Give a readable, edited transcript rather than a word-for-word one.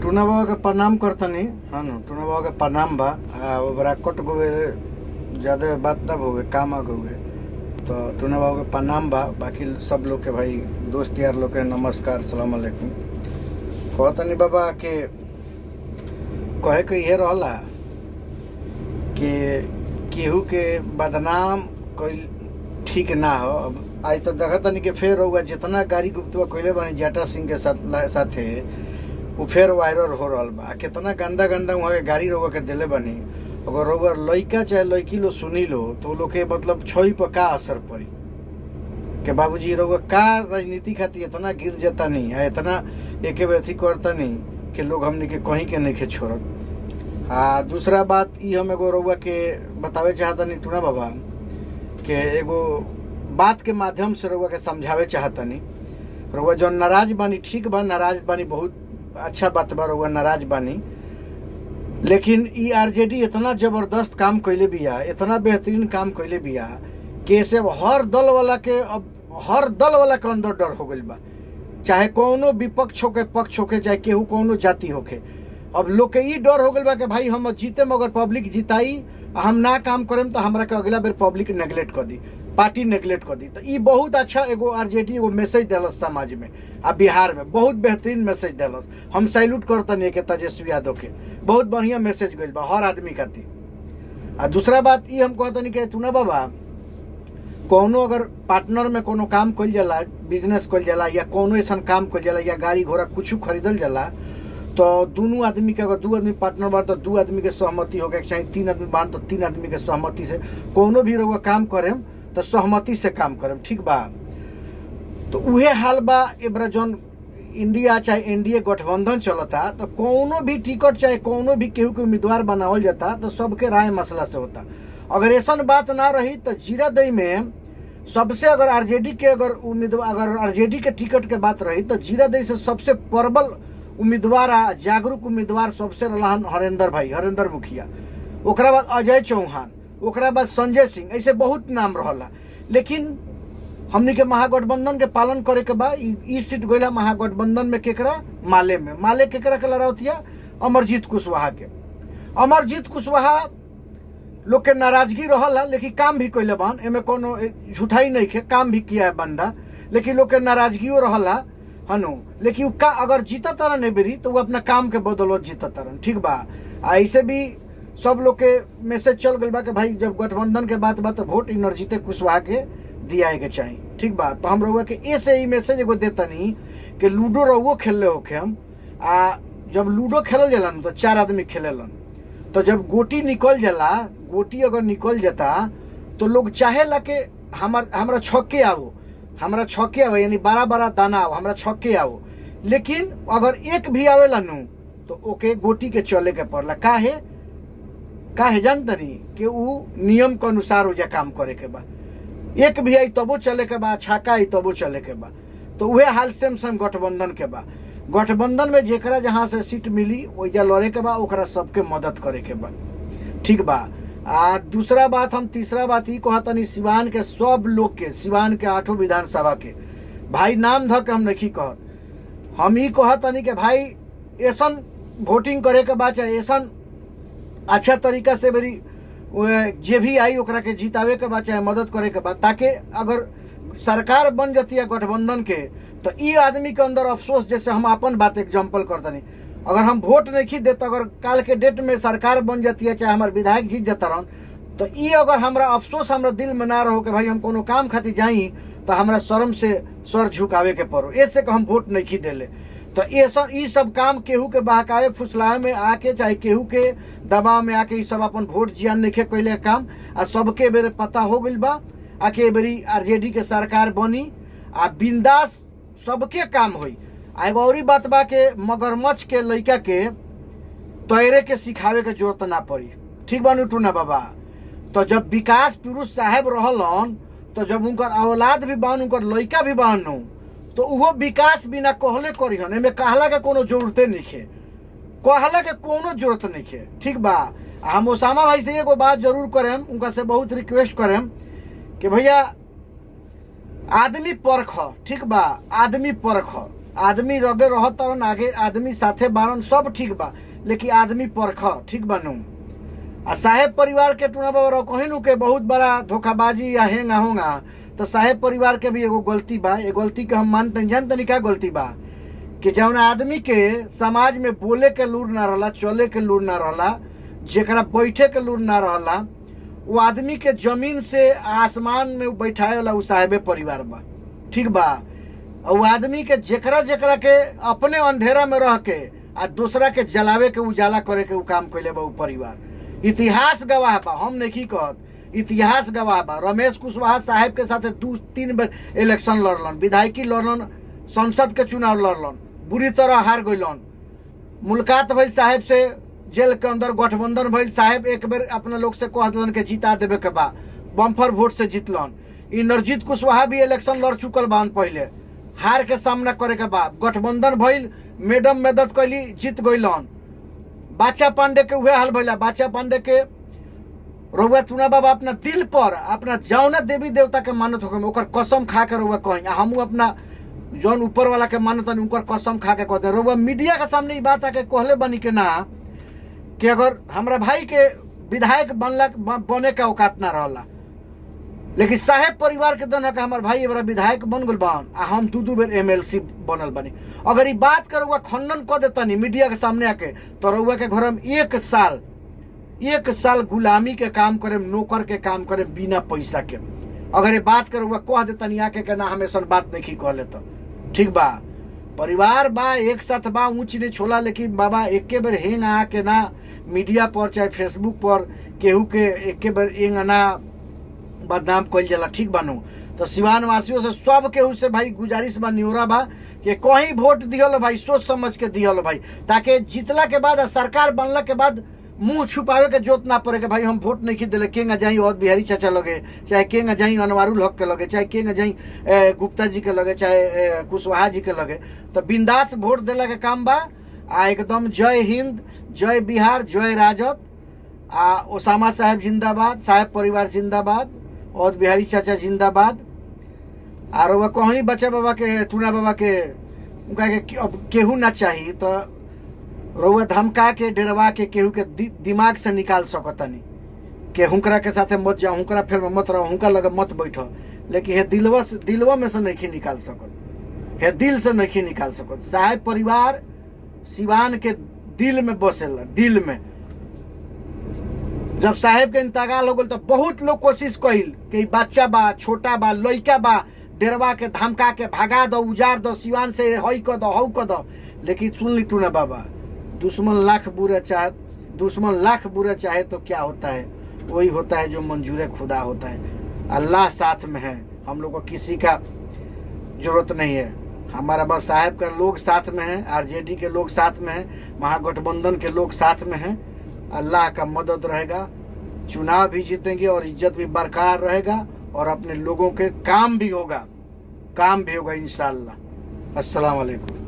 टूना बाबा के प्रणाम करतनी। हाँ न, टूना बाबा के प्रणाम बा। बड़ा कट गए, ज़्यादा बात तब हो गए, काम आ गए। तो टूना बाबा के प्रणाम बा। बाकी सब लोग के भाई दोस्त यार लोग के नमस्कार, सलाम अलैकुम। कहतनी बाबा के कहे के ये रहला कि केहू के बदनाम कोई ठीक ना हो। अब आज तो देखा तनी कि फिर होगा जितना गाड़ी गुप्तवा कैले बनी जाटा सिंह के साथे वो फिर वायरल हो रहा बा। कितना गंदा गंदा वहाँ के गाड़ी रोगा के दिले बनी। अगर रोगर लड़का चाहे लड़की लो सुनी लो तो लोग के मतलब छोई पर का असर पड़ी कि बाबूजी रोगा का राजनीति खातिर इतना गिर जाता नहीं है, इतना एक बेर अथी करता नहीं कि लोग हमने के कहीं के नहीं के छोड़त। दूसरा बात ये हम एगो रोगा के बतावे चाहता नहीं टूना बाबा के एगो बात के माध्यम से रोगा के समझावे चाहता नहीं। रोगा जो नाराज बानी ठीक बा, नाराज बानी बहुत अच्छा बात बा, रोगा नाराज बानी। लेकिन ई आरजेडी इतना जबरदस्त काम कैले बिया, इतना बेहतरीन काम कैले बिया कि ऐसे हर दल वाला के अंदर डर हो गइल बा। चाहे कोनो विपक्ष होके पक्ष होके, चाहे केहू कोनो जाति होके, अब लोग के ई डर हो गइल बा कि भाई हम जीते मगर पब्लिक जिताई, हम ना काम करें तो हमरा के अगला बेर पब्लिक नेग्लेक्ट कर दी, पार्टी नेग्लेक्ट कर दी। तो ई बहुत अच्छा एगो आरजेडी एगो मैसेज दिलस समाज में आ बिहार में, बहुत बेहतरीन मैसेज दिलस। हम सैल्यूट करतनी के तेजस्वी यादव के, बहुत बढ़िया मैसेज गइल बा हर आदमी खातिर। दूसरा बात ई हम कहतनी कि टूना बाबा कोनो अगर पार्टनर में कोनो काम कइल जाला, बिजनेस कइल जाला या कोनो ऐसा काम कइल जाला या गाड़ी घोड़ा कुछ खरीदल जाला तो दोनों आदमी के, अगर दो आदमी पार्टनर बार तो दो आदमी के सहमति होगा, चाहे तीन आदमी बार तो तीन आदमी के सहमति से कोनो भी रउआ काम करें तो सहमति से काम करें, ठीक बा। तो उहे हाल बा एबरा जौन इंडिया चाहे एनडीए गठबंधन चलता तो कोनो भी टिकट चाहे कोनो भी केहू के उम्मीदवार बनावल जाता तो सबके राय मसला से होता। अगर ऐसा बात ना रही तो जीरादई में सबसे अगर आरजेडी के अगर आरजेडी के टिकट के बात रही तो जीरादई से सबसे प्रबल उम्मीदवार जागरूक उम्मीदवार सबसे रहन हरेंद्र मुखिया, ओकरा बाद अजय चौहान, ओकरा बाद संजय सिंह, ऐसे बहुत नाम रहला। लेकिन हमनी के महागठबंधन के पालन करे के बाद ई सीट गइला महागठबंधन में केकरा, माले केकरा के लड़ावतिया अमरजीत कुशवाहा के। अमरजीत कुशवाहा लोग के नाराजगी रहला लेकिन काम भी कैले बन, एमे कोनो झूठाई नहीं के, काम भी किया है बंदा, लेकिन लोग के नाराजगियों रहला हनु। लेकिन का अगर जीता तारा नहीं बेरी तो वो अपना काम के बदौलत जीता तारन, ठीक बा। ऐसे भी सब लोग के मैसेज चल गई बा कि भाई जब गठबंधन के बात तो वोट इनर्जीते कुशवाहा के दिया के चाहिए, ठीक बा। तो हम रहुआ के ऐसे ही मैसेज एगो देता नहीं कि लूडो रहुओ खेलले होके हम जब लूडो खेलल जाला तो चार आदमी खेलेलन, तो जब गोटी निकल जाला, गोटी अगर निकल जाता तो लोग चाहे ला के हमरा छक्के आवो, हमरा छक्के आवो, यानी बड़ा बड़ा दाना आओ, हमरा छक्के आओ। लेकिन अगर एक भी आवेला नु तो ओके गोटी के चले के पड़ला। काहे जानतनी कि उ नियम के अनुसार हो जा काम करे के बा। एक भी आई तबो चले के बा, छक्का आई तबो चले के बा। तो उहे हाल सेम गठबंधन के बा। गठबंधन में जेकरा जहाँ से सीट मिली ओइजा लड़े के बा, ओकरा सबके मदद करे के बा, ठीक बा। दूसरा बात, हम तीसरा बात ही कहतनी सिवान के सब लोग के, सिवान के 8 विधानसभा के भाई नाम धक हम नहीं कहत, हम ही कहतनी कि भाई ऐसा वोटिंग करे के बाद चाहे ऐसा अच्छा तरीका से मेरी जे भी आई ओकरा के जितावे के बाद चाहे मदद करे के बाद, ताकि अगर सरकार बन जाती है गठबंधन के तो ये आदमी के अंदर अफसोस, जैसे हम अपन बात एग्जाम्पल करतनी, अगर हम वोट नहीं देते, अगर काल के डेट में सरकार बन जाती है चाहे हमारे विधायक जीत जाता रहन तो ये अगर हमरा अफसोस हमरा दिल में ना रहो कि भाई हम कोनो काम खातिर जाई तो हमरा शर्म से सर झुकावे के पड़ो, ऐसे कि हम वोट नहीं देले। तो ये सब काम केहू के बहकावे फुसलावे में आके चाहे केहू के दबाव में आके ये सब अपन वोट जियान नहीं कैले काम आ सबके बेरे पता हो गइल बा आके बेरी आरजेडी के सरकार बनी आ बिंदास सबके काम होई। एगो और बात बा के मगरमच्छ के लड़का के तैरे के सिखावे के जरूरत ना पड़ी, ठीक बा नु टूना बाबा। तो जब विकास पुरुष साहब रहलन तो जब उनकर औलाद भी बन, उनकर लड़का भी बनू तो उहो विकास बिना कहले करी हन, एमे कहला के कोनो जरूरते नहीं है, कहला के कोनो जरूरत नहीं है, ठीक बा। हम ओसामा भाई से एगो बात जरूर करें, उनका से बहुत रिक्वेस्ट करें कि भैया आदमी परख, ठीक बा, आदमी परख, आदमी रगे रहतरन, आगे आदमी साथे बारन, सब ठीक बा, लेकिन आदमी परख ठीक बनू। आ साहेब परिवार के टूना बाबा कहिनू के बहुत बड़ा धोखाबाजी या हेंगा होंगा, तो साहेब परिवार के भी एगो गलती बा। ये गलती के हम मानते जानते क्या गलती बा कि जौन आदमी के समाज में बोले के लूर ना रहला, चले के लूर ना रहला, जेकरा बैठे के लूर ना रहला, वो आदमी के जमीन से आसमान में बैठाए वाला उ साहेबे परिवार बा ठीक बा। और वो आदमी के जेकरा जेकरा के अपने अंधेरा में रह के आ दूसरा के जलावे के उजाला करे के उ काम कैले बा उ परिवार। इतिहास गवाह बा, हम नहीं कहत, इतिहास गवाह बा। रमेश कुशवाहा साहेब के साथ 2-3 बार इलेक्शन लड़लन, विधायकी लड़लन, संसद के चुनाव लड़लन, बुरी तरह हार गइलन। मुलाकात भइल साहेब से, जेल के अंदर गठबंधन भइल, साहेब एक बेर अपने लोग से कह दिलन के जिता देवे के बा, बम्फर वोट से जीतलन। इंद्रजीत कुशवाहा भी इलेक्शन लड़ चुकल बान, पहले हार के सामना करे के बाद गठबंधन भइल, मैडम मदद कैली, जीत गइलन। बाचा पांडे के उहे हाल भइला। बाचा पांडे के रउआ टूना बाबा अपना दिल पर अपना जौना देवी देवता के मानत हो ओकर कसम खा के रउआ कहीं, हमू अपना जौन ऊपर वाला के मानत उनकर कसम खा के कहते। रउआ मीडिया के सामने बात आके कहले बनी के ना कि अगर हमरा भाई के विधायक बने का औकात ना रहला, लेकिन साहेब परिवार के दन है कि हमार भाई एबार विधायक बन गल बान आ हम 2 बेर MLC बनल बनी। अगर ये बात कर रउआ खंडन कर देता नहीं मीडिया के सामने आके, तो रउआ के घर में 1 साल गुलामी के काम करे, नौकर के काम करे बिना पैसा के। अगर ये बात कर रउआ कह देता नहीं आके के ना हम ऐसा बात नहीं कह लेता ठीक बा। परिवार बा, एक साथ बा, ऊंच नीच होला, लेकिन बाबा एक बेर हेंग आके ना मीडिया पर चाहे फेसबुक पर केहू के एक बेर एंग ना बदनाम कल जाला ठीक बानू। तो सिवान वासियों से सब केहू से भाई गुजारिश बा, न्योरा बा कि कहीं वोट दिहल भाई सोच समझ के दिहल भाई, ताकि जीतला के बाद सरकार बनला के बाद मुंह छुपावे के जोत ना पड़े कि भाई हम वोट नहीं दिले, केंगा जाई और बिहारी चाचा लगे, चाहे केंगा जाई अनवारुल हक के लगे, चाहे केंगा जाई गुप्ता जी के लगे, चाहे कुशवाहा जी के लगे। तो बिंदास वोट दिला के काम बा। आ एकदम जय हिंद, जय बिहार, जय राजद। आ ओसामा साहेब जिंदाबाद, साहेब परिवार जिंदाबाद, और बिहारी चाचा जिंदाबाद। और वह कहीं बच्चा बाबा के टूना बाबा के उनका के अब केहू ना चाहिए, तो रउआ धमका के डरवा के केहू के दिमाग से निकाल सकतनी कि हुनकरा के साथे मत जाओ, हुनकरा फिर मत रहो, हुनका लगे मत बैठो, लेकिन हे दिलवा में से नहीं निकाल सकत, हे दिल से नहीं निकाल सकत। साहेब परिवार सिवान के दिल में बसेला, दिल में। जब साहेब के इंतकाल हो गल तो बहुत लोग कोशिश कइल कि बच्चा बा, छोटा बा, लइका बा, डेरवा के धमका के भगा दो, उजाड़ दो, सिवान से हई कर दो, हऊ कर दो। लेकिन सुन ली टूना बाबा, दुश्मन लाख बुरा चाहे तो क्या होता है, वही होता है जो मंजूर खुदा होता है। अल्लाह साथ में है, हम लोग को किसी का जरूरत नहीं है। हमारा बस साहेब का लोग साथ में है, RJD के लोग साथ में है, महागठबंधन के लोग साथ में हैं। अल्लाह का मदद रहेगा, चुनाव भी जीतेंगे और इज्जत भी बरकरार रहेगा, और अपने लोगों के काम भी होगा इंशाअल्लाह। अस्सलाम वालेकुम।